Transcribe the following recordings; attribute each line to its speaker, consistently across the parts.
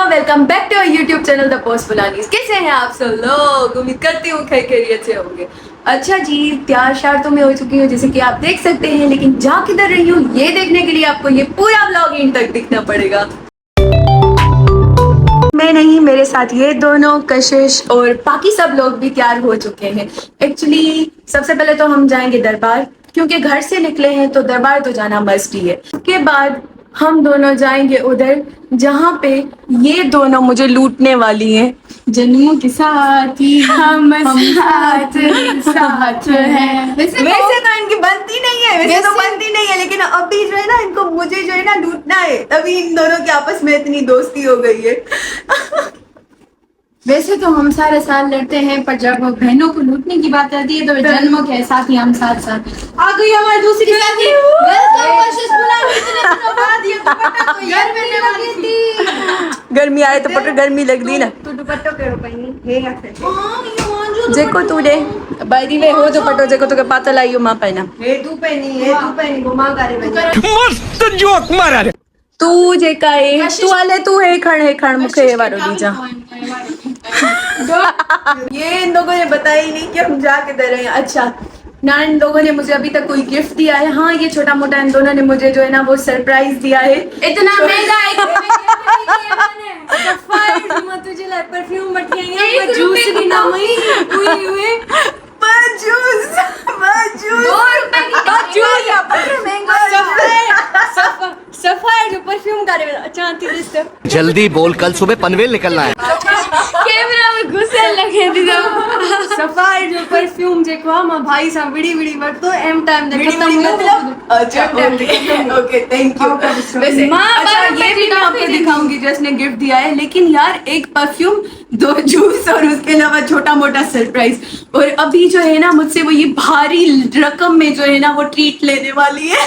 Speaker 1: Welcome back to YouTube channel the possible. कैसे हैं आप सब लोग? उम्मीद करती हूँ खैरियत से होंगे। अच्छा जी, तैयार शार तो मैं हो चुकी हूँ जैसे कि आप देख सकते हैं, लेकिन जा किधर रही हूँ ये देखने के लिए आपको ये पूरा व्लॉग इन तक दिखना पड़ेगा। मैं नहीं, मेरे साथ ये दोनों कशिश और बाकी सब लोग भी तैयार हो चुके हैं। एक्चुअली सबसे पहले तो हम जाएंगे दरबार, क्योंकि घर से निकले हैं तो दरबार तो जाना मस्ट ही है। उसके बाद हम दोनों जाएंगे उधर जहाँ पे ये दोनों मुझे लूटने वाली हैं। जन्मों के साथ ही हम साथ हैं। वैसे तो इनकी बनती नहीं है, वैसे तो बनती नहीं है, लेकिन अभी जो है ना इनको मुझे जो है ना लूटना है, तभी इन दोनों की आपस में इतनी दोस्ती हो गई है।
Speaker 2: वैसे तो हम सारे साथ लड़ते हैं, पर जब बहनों को लूटने की बात आती है तो जन्मों के साथ ही हम साथ साथ। आ गई हमारी दूसरी साथी।
Speaker 1: गर्मी आए तो पट गर्मी लगती ना।
Speaker 2: तू दुपट्टो के पहनी है
Speaker 1: जेको तू दे बाई वे हो जो पटो जेको तो पाता लाइयो मां पहना
Speaker 2: हे तू पहनी वो मां करे
Speaker 3: मस्त जोक मारा रे।
Speaker 1: तू जेका है तू आले तू है खण मुखे वारो दीजा। ये इन लोगों ने बताया ही नहीं कि हम जा किधर हैं। अच्छा ना, इन लोगों ने मुझे अभी तक कोई गिफ्ट दिया है। हाँ, ये छोटा मोटा इन दोनों ने मुझे जो है ना वो सरप्राइज दिया है।
Speaker 2: इतना महंगा तुझे परफ्यूम मटिया जूस भी ना हुई सफायर जो परफ्यूम का
Speaker 3: जल्दी बोल, कल सुबह पनवेल निकलना है।
Speaker 2: कैमरा में घुसे लगे थी सफायर जो परफ्यूम जेको मां भाई सा विड़ी वरतो एम टाइम दे खत्म
Speaker 1: मतलब अच्छा ओके थैंक यू। वैसे अच्छा ये भी मैं आपको दिखाऊंगी जो इसने गिफ्ट दिया है, लेकिन यार एक परफ्यूम, 2 जूस और उसके अलावा छोटा मोटा सरप्राइज। और अभी जो है ना मुझसे वो ये भारी रकम में जो है ना वो ट्रीट लेने वाली है।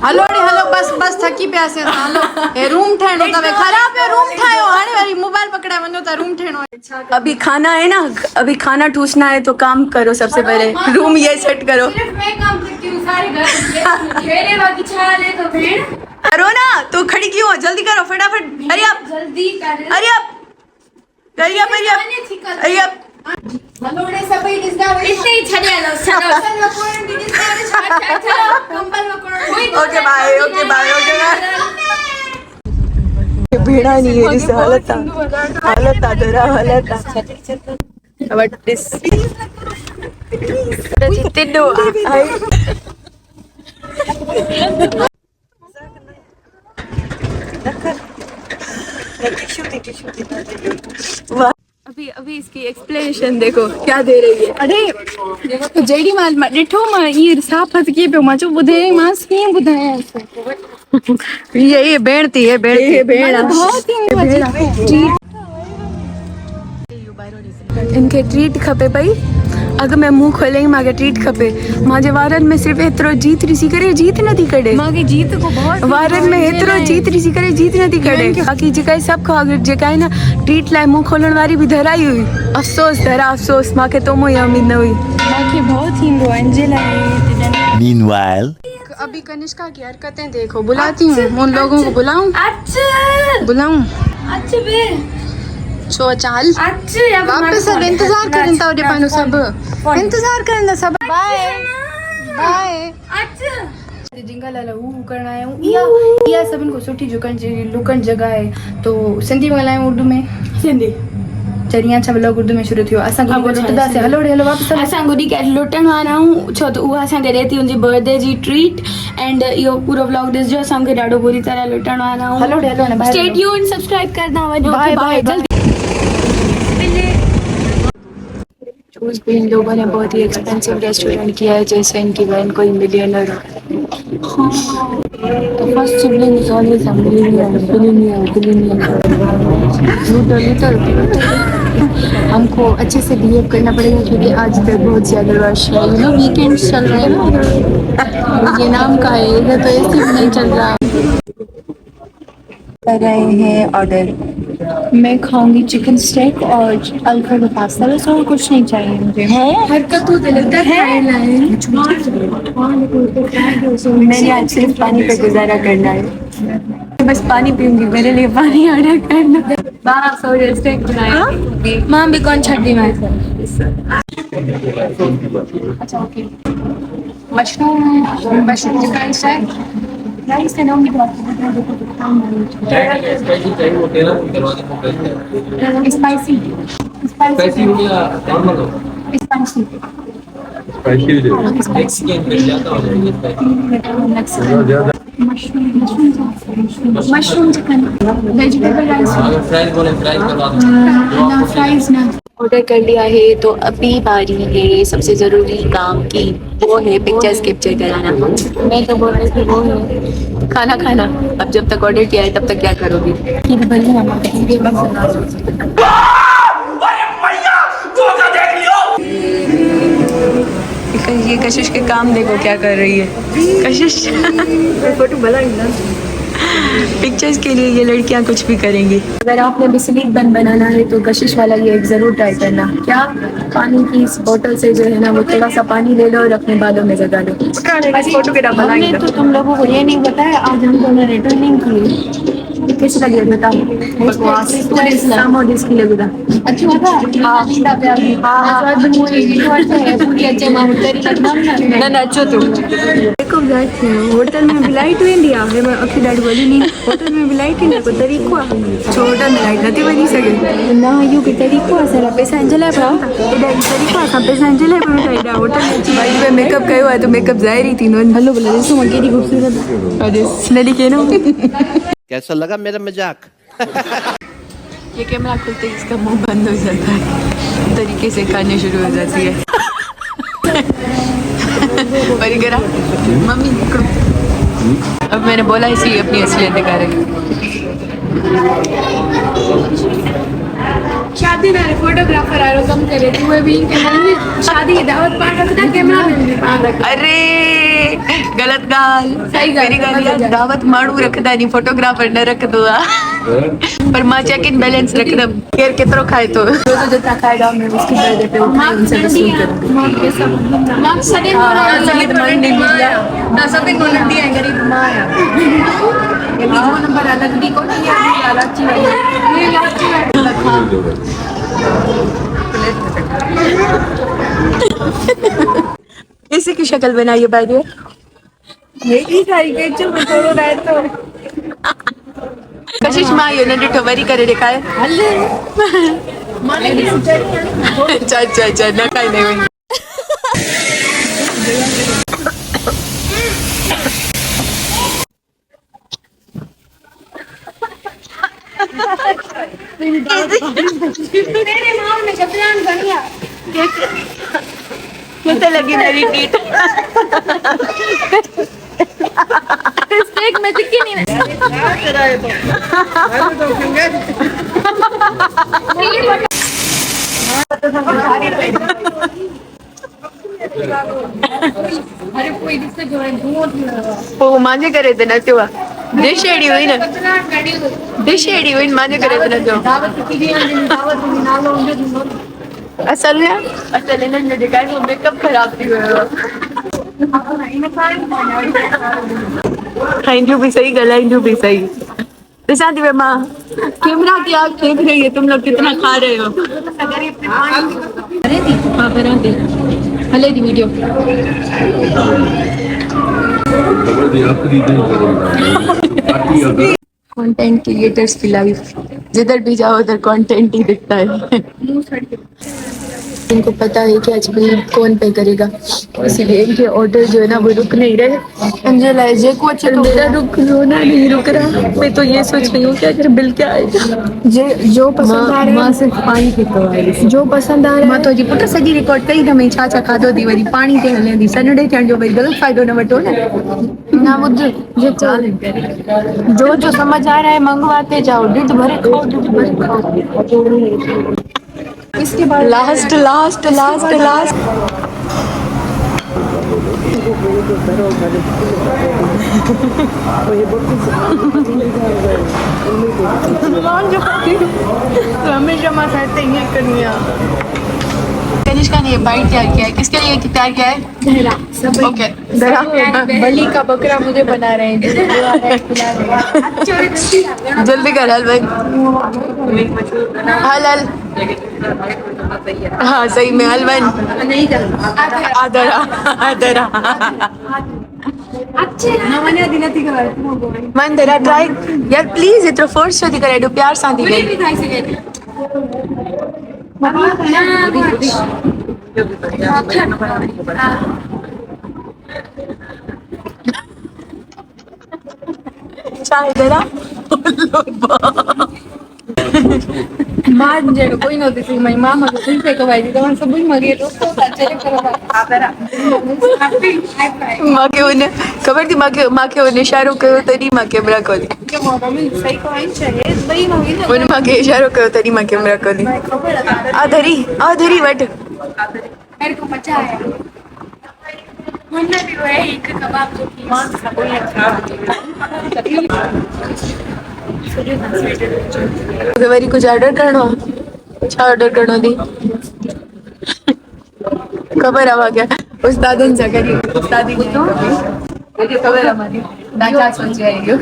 Speaker 2: हेलो बस थकी पिया से हेलो ए रूम ठेणो तवे खराब है रूम ठायो हाणे वाली मोबाइल पकड़ा वनो ता रूम ठेणो।
Speaker 1: अभी खाना है ना, अभी खाना ठूसना है तो काम करो। सबसे पहले रूम ये सेट करो।
Speaker 2: सिर्फ मैं काम करती हूं, सारे घर खेले बाकी छा ले तो भेड़
Speaker 1: करो ना, तो खड़ी क्यों हो? जल्दी करो फटाफट। अरे आप
Speaker 2: जल्दी कर
Speaker 1: अरे आप अरे आप
Speaker 2: हलोड़े सबै डिस्दा इतने ही छड़े लो कंबल में कोण
Speaker 1: ओके बाय भेड़ा नहीं है इस हालत तेरा हालत व्हाट दिस चिट्टू अभी इसकी एक्सप्लेनेशन देखो क्या दे रही है।
Speaker 2: अरे जेडी माल डिठो मां ये साफ हथ के पे मां जो बुधे मां सी बुधाया
Speaker 1: ये भेड़ थी, ये भेड़
Speaker 2: बहुत ही
Speaker 1: इनके ट्रीट खपे भाई। अगर मैं मुंह खोले मांगे ट्रीट खपे, मांजे वारन में सिर्फ एतरो जीत रिसी करे, जीत नथी कड़े।
Speaker 2: मांगे जीत को बहुत
Speaker 1: वारन में एतरो जीत रिसी करे, जीत नथी कड़े। बाकी जेका सब खा जेका है ना ट्रीट लाए मुंह खोलण वारी भी धराई हुई। अफसोस मांखे तो मोई उम्मीद न हुई।
Speaker 2: मांखे बहुत ही एंजेला है।
Speaker 3: Meanwhile,
Speaker 2: अभी कनिष्का की हरकतें देखो, बुलाती हूँ उन लोगों को बुलाऊं
Speaker 4: अच्छा बे
Speaker 2: छो चाल
Speaker 4: अच्छा
Speaker 2: वापस अब इंतजार करें ताओ पानो सब इंतजार करना सब बाय
Speaker 4: अच्छा
Speaker 2: जिंगा लाला ऊ करना है या सभिन को सुठी झुकण लुकण जगह है। तो सिंधी में ॻाल्हायूं उर्दू में
Speaker 4: सिंधी
Speaker 2: चरिया छा व्लॉग उर्दू में शुरू थियो। असां को लुटदा से हलो वापस
Speaker 4: असां गुडी के लुटण वारा हूं छो तो उहा असां के देती उनजी बर्थडे जी ट्रीट एंड यो पूरो व्लॉग ॾिसजो। असां के ॾाढो बुरी तरह लुटण वारा हूं।
Speaker 2: हलो ना
Speaker 4: स्टे ट्यून सब्सक्राइब करना वजो बाय जल्दी।
Speaker 1: चूज भी इन लोगों ने बहुत ही एक्सपेंसिव रेस्टोरेंट किया है, जैसे इनकी बहन कोई मिलियनर हो। तो first sibling is always a हमको अच्छे से बिहेव करना पड़ेगा, क्योंकि आज तक बहुत ज़्यादा रश है। वीकेंड चल रहे हैं, ये नाम का है, इधर तो ऐसे भी नहीं चल रहा। कर रहे हैं ऑर्डर। मैं खाऊंगी चिकन स्टेक और अल्फ्रेडो पास्ता, बस और कुछ नहीं चाहिए मुझे। है
Speaker 2: हरकतों दिलदा है
Speaker 1: मैंने आज सिर्फ पानी पे गुजारा करना है। बस पानी पीऊंगी, मेरे लिए पानी ऑर्डर करना।
Speaker 2: बाहर सॉरी स्टेक बनाया
Speaker 4: मां भी कौन छड्डी मैं
Speaker 2: अच्छा okay mushroom chicken stack rice and only spicy spicy हो गया नॉर्मल हो spicy mushroom chicken vegetable rice ना
Speaker 1: ऑर्डर कर लिया है तो अभी बारी है सबसे जरूरी काम की, वो है पिक्चर्स कैप्चर कराना।
Speaker 4: मैं तो बोल रही थी वो है
Speaker 1: खाना खाना, अब जब तक ऑर्डर किया है तब तक क्या करोगी?
Speaker 4: कि बल्ली मामा के
Speaker 1: ये कशिश के काम देखो क्या कर रही है कशिश। फोटो बनाई पिक्चर्स के लिए ये लड़कियां कुछ भी करेंगी। अगर आपने बिस्लिक बन बनाना है तो कशिश वाला ये एक जरूर ट्राई करना। क्या पानी की इस बोतल से जो है ना वो थोड़ा सा पानी ले लो और अपने बालों में लगा लो। फोटो के
Speaker 4: हमने तो तुम लोगों को ये नहीं बताया, आज हम दोनों रिटर्निंग की
Speaker 1: कैसे लगे बताओ? इसके लिए बुरा
Speaker 4: अच्छी होता
Speaker 1: ना अच्छो तू
Speaker 2: होटल में लाइट वेंदी आहे मैं अखी ॾाढी वॾी नी होटल में लाइट नी को तरीक़ो आहे छो होटल में लाइट नथी वञी सघे ना इहो के तरीक़ो आहे सारा पैसा अंजला पा एॾा तरीक़ो आहे पैसा अंजला पा एॾा होटल में अची भाई में मेकअप कयो आहे तो मेकअप ज़ाहिर ही थींदो हलो भले ॾिसो मां केॾी ख़ूबसूरत अरे नदी के नो
Speaker 3: कैसा लगा मेरा मजाक?
Speaker 1: ये कैमरा खुलते ही इसका मुंह बंद हो जाता है, तरीके से खाने शुरू हो जाती है। और करा मम्मी अब मैंने बोला इसलिए अपनी असलियत दिखा रही हूँ।
Speaker 2: शादी में फोटोग्राफर आ रहा कम करे हुए भी शादी की दावत पार रखना कैमरा में पार रख
Speaker 1: अरे गलत गाल
Speaker 2: सही गाल,
Speaker 1: मेरी गाल यार दावत माण्हू रखदा नहीं फोटोग्राफर न रखदो आहे पर मां चेक इन बैलेंस रखदम केर केतरो खाए तो जो जितना खाएगा मैं उसकी बर्थडे पे उनसे वसूल करूंगी।
Speaker 2: मां के सब मां सदे हो रहा है
Speaker 1: सभी मन ने मिला
Speaker 2: ना सभी को नंदी है गरीब मां है ये भी वो नंबर अलग दी को नहीं है अलग चीज ये लास्ट चीज लखा
Speaker 1: इसी की शक्ल बनाइए बाय द वे
Speaker 2: यही खाई के जो थोड़ो रहे तो
Speaker 1: कशिश मां यो न ॾिठो वरी करे ॾेखारे
Speaker 2: हले माने
Speaker 1: अच्छा न खाई नहीं वही
Speaker 2: मेरे मां ने जबरान बनिया
Speaker 1: कैसे लगी मेरी ट्रीट?
Speaker 2: स्टेक में दिखी नहीं अरे कोई दिसते जो है बहुत
Speaker 1: वो मांझे करे थे न त्यो डिश एडी हुई न डिश एडी हुई मांझे करे थे न त्यो
Speaker 2: दावत की दावत में नालो
Speaker 1: असल इन्हनि जो जेका आहे मेकअप ख़राब थी वियो खाईंदियूं भी सही ॻाल्हाईंदियूं भी सही। ॾिसां थी मां कैमरा की आग देख रही है तुम लोग कितना खा रहे हो।
Speaker 2: अरे दी हां करा दे हले दी वीडियो
Speaker 1: कंटेंट क्रिएटर्स की लाइफ जिधर भी जाओ उधर कंटेंट ही दिखता है। इनको पता है कि आज बिल कौन पे करेगा इसीलिए इनके ऑर्डर जो है ना वो रुक नहीं रहे। अंजला जे को अच्छा तो मेरा रोना नहीं रुक रहा। मैं तो ये सोच रही हूँ कि अगर बिल क्या आएगा जो पसंद आ रहा है सिर्फ पानी पीतो है जो पसंद आ रहा है मां तो जी पुट सॼी रिकॉर्ड कई त मैं छा खाधो थी वरी पानी ते हले थी सनडे थियण जो भई गलत फायदो न वठो ना ॿुध जो समझ आ रहा है मंगवाते जाओ ढिड भरे खाओ। इसके बाद लास्ट हमेशा मां साथ ही करनी है।
Speaker 2: कनिष्का ने ये बाइट तैयार किया है, किसके लिए तैयार किया है? ओके जरा बलि का बकरा मुझे बना रहे हैं, जल्दी कर हलवाई हल हाँ सही में हलवाई आदरा आदरा मन जरा ट्राई यार प्लीज इतना फोर्स होती करे दो प्यार साथ ही चाय जरा मां जेको कोई नहोती थी मई मां मूंखे कुल्फे खवाई थी तव्हां सभई मगे दोस्तो मूंखे उन ख़बर थी मूंखे उन इशारो कयो तॾहिं मां कैमरा खोली उन मूंखे इशारो कयो तॾहिं मां कैमरा खोली आ धरी वठ मूंखे वरी कुझु ऑर्डर करिणो आहे छा ऑर्डर करिणो अथई ख़बर आहे मूंखे उस्तादनि सां गॾु उस्तादी मूंखे ख़बर आहे मानी तव्हां छा सोचे आई आहियो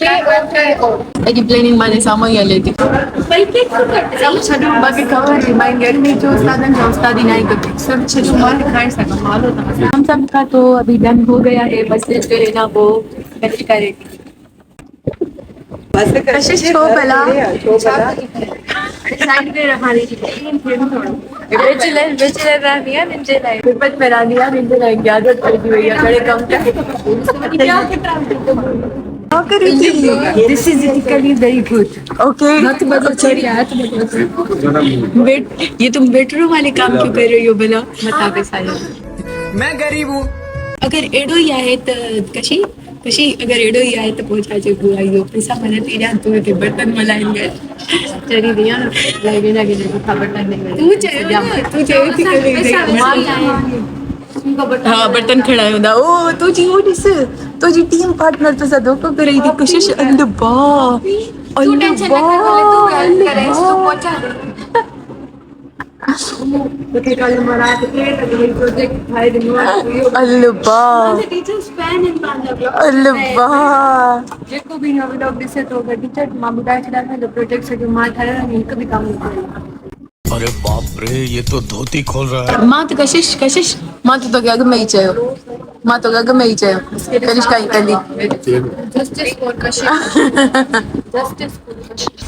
Speaker 2: अॼु प्लेनिंग माने साम्हूं ई हले थी मूंखे ख़बर थी मां घर में जो उस्तादनि सां उस्तादी नहीं करती सब छॾो मां खाई सघां मालो हम सब का तो अभी डन हो गया है बस जो है ना वो कनेक्ट करेगी कशिश छो भला साइड पे रखा लीजिए बैचलर रहनी है निंजे लाइफ विपत में रहनी है निंजे लाइफ आदत पड़ गई है बड़े कम This is ethically very good. Okay. Not मतलब चली आया तो वेट ये तुम बेडरूम वाले काम क्यों कर रही हो भला बता के सारे
Speaker 3: मैं गरीब हूँ
Speaker 2: अगर एडो ही आए तो कशी अगर एडो ही आए तो पहुंचा जो बुआ यो पैसा मने तेरा तो के बर्तन मलाएंगे चली दिया ना लगे ना कि बर्तन नहीं तू चाहिए थी हाँ बर्तन खड़ा है ओ तुझी वो दिस तुझी टीम पार्टनर तो साथ धोखा कर रही थी कोशिश अल्लाह ओके कल मरा के प्रोजेक्ट भाई दिन अल्लाह जेको भी नवी लोग दिसे तो टीचर मां बुधाए छडा तो प्रोजेक्ट से जो मां ठारे ना हिक भी काम नहीं
Speaker 3: अरे बाप रे ये तो धोती खोल रहा है
Speaker 2: मां तो कशिश मां तो अग में ही चयो मां तो अग में ही चयो कनिष्का ही कंदी जस्टिस फॉर कशिश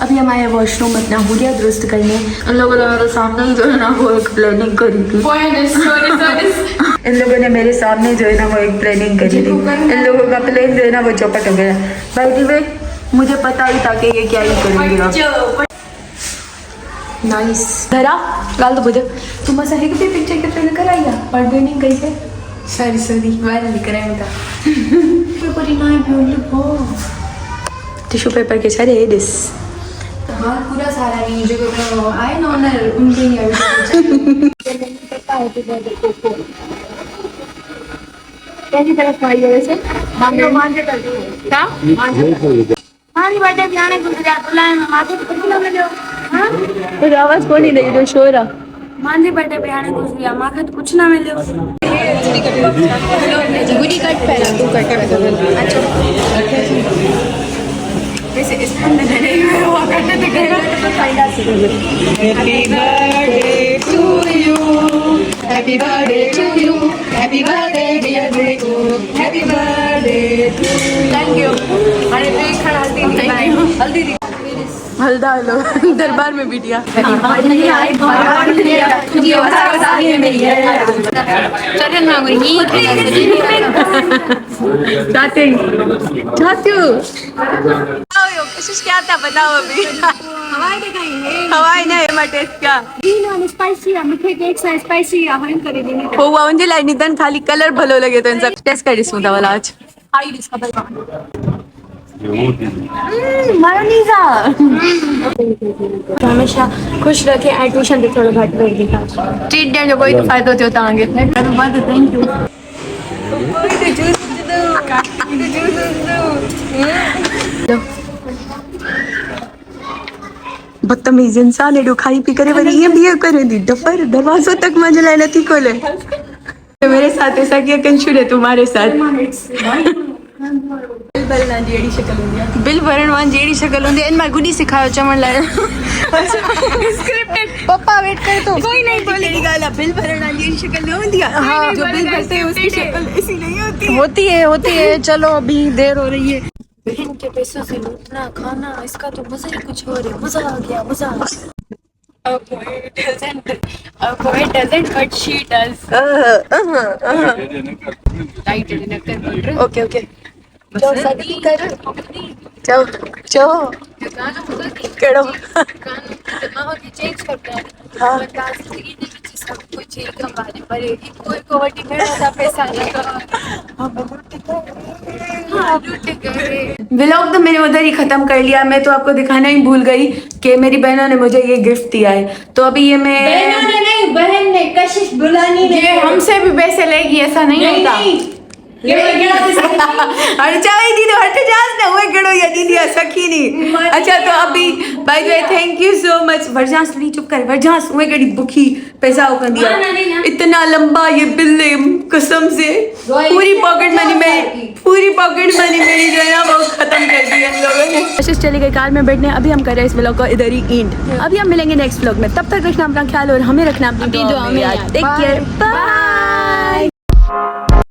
Speaker 2: अभी हम आए वॉशरूम अपना हुलिया दुरुस्त करने इन लोगों ने मेरे सामने ही जो है ना वो एक प्लानिंग करी थी इन लोगों ने मेरे सामने जो है ना वो एक प्लानिंग करी थी इन लोगों का प्लान जो है ना वो चौपट हो गया भाई वे मुझे पता ही था कि ये क्या ही करेंगे नाइस धरा गाल तो बुझ तुम असा एक भी पिक्चर के ट्रेन कराई है पढ़ने नहीं गई है सॉरी वायरल नहीं कराया था पेपर ही नहीं ब्यूटी बो टिश्यू पेपर के सारे दिस हां पूरा सारा नहीं जो आए ना ओनर उनके ही आए पता है तो कोको कैसी तरफ आई है वैसे मांगो मान के करती है क्या मारी बर्थडे जाने गुजरात बुलाए में माथे पे किलो मिलो हां तो आवाज कौन नहीं दे जो शोर है मांदी बर्थडे पे आने गुजरिया माथे तो कुछ ना मिलो गुडी कट पहला तू कट अच्छा वैसे इस फोन में नहीं हुआ करने तो करेगा तो फायदा से happy birthday to you happy birthday to you happy birthday dear Guddu happy birthday to thank you अरे तो एक खड़ा हल्दी दी हल्दा लो दरबार में बिटिया चलन ना कोई कोशिश क्या था बताओ अभी हवाई नहीं मैं टेस्ट क्या
Speaker 4: स्पाइसी है मीठे केक से स्पाइसी है हम करे देंगे
Speaker 2: हो हुआ उनजे लाइ निधन खाली कलर भलो लगे तो इनसा टेस्ट कर ॾिसूं था वाला आज
Speaker 4: हाई डिस्का भाई
Speaker 2: मायोनीज़ा
Speaker 4: हमेशा खुश रखे ऐं ट्यूशन ते थोरो घटि वेट ॾेखार
Speaker 2: ट्रीट ॾियण जो कोई फ़ाइदो थियो तव्हांखे थैंक यू
Speaker 1: बदतमीज इंसान एडो खाई पी करे वरी ये बिहेव करे दी डफर दरवाजो तक मंजला नथी खोले। मेरे साथ ऐसा किया कंशुर है तुम्हारे साथ। बिल भरण वां जेड़ी शक्ल होंदी इन मां गुडी सिखायो चमन लाए स्क्रिप्टेड पापा वेट कर तो कोई नहीं बोलेगी गाला बिल भरण वां जेड़ी शक्ल नहीं होंदी हां जो बिल भरते हैं उसकी शक्ल ऐसी नहीं होती है चलो अभी देर हो रही है। बहन के पैसों से लूटना खाना इसका तो मजा ही कुछ और है। मजा आ गया मजा।
Speaker 4: A poet doesn't but she does. Right dinner कर बोल रहे
Speaker 1: ओके ओके चलो शादी कर चलो चलो केड़ो
Speaker 4: दिमाग चेंज करता है।
Speaker 1: हाँ।
Speaker 4: जिंदगी दे विच सब कुछ ही कमाने पर कोई कोवटी करना था पैसा लगा
Speaker 1: व्लॉग तो मैंने उधर ही खत्म कर लिया। मैं तो आपको दिखाना ही भूल गई कि मेरी बहनों ने मुझे ये गिफ्ट दिया है। तो अभी ये मैं
Speaker 2: बहन ने कशिश बुलानी ने
Speaker 4: ये हमसे भी पैसे लेगी ऐसा नहीं होता।
Speaker 1: अरे चाहे दीदी हट जास ना वो गड़ो या दीदी सखी नहीं। अच्छा तो अभी by the way thank you so much. वरजास नहीं चुप कर वरजास वो गड़ी भूखी पैसा हो कर दिया इतना लंबा ये बिल कसम से पूरी पॉकेट मनी मेरी जो है ना वो खत्म कर दी इन लोगों ने। कोशिश चली गई कार में बैठने। अभी हम कर रहे हैं इस व्लॉग को इधर ही एंड। अभी हम मिलेंगे नेक्स्ट व्लॉग में। तब तक रखना अपना ख्याल और हमें रखना अपनी दुआ में याद। Take care bye.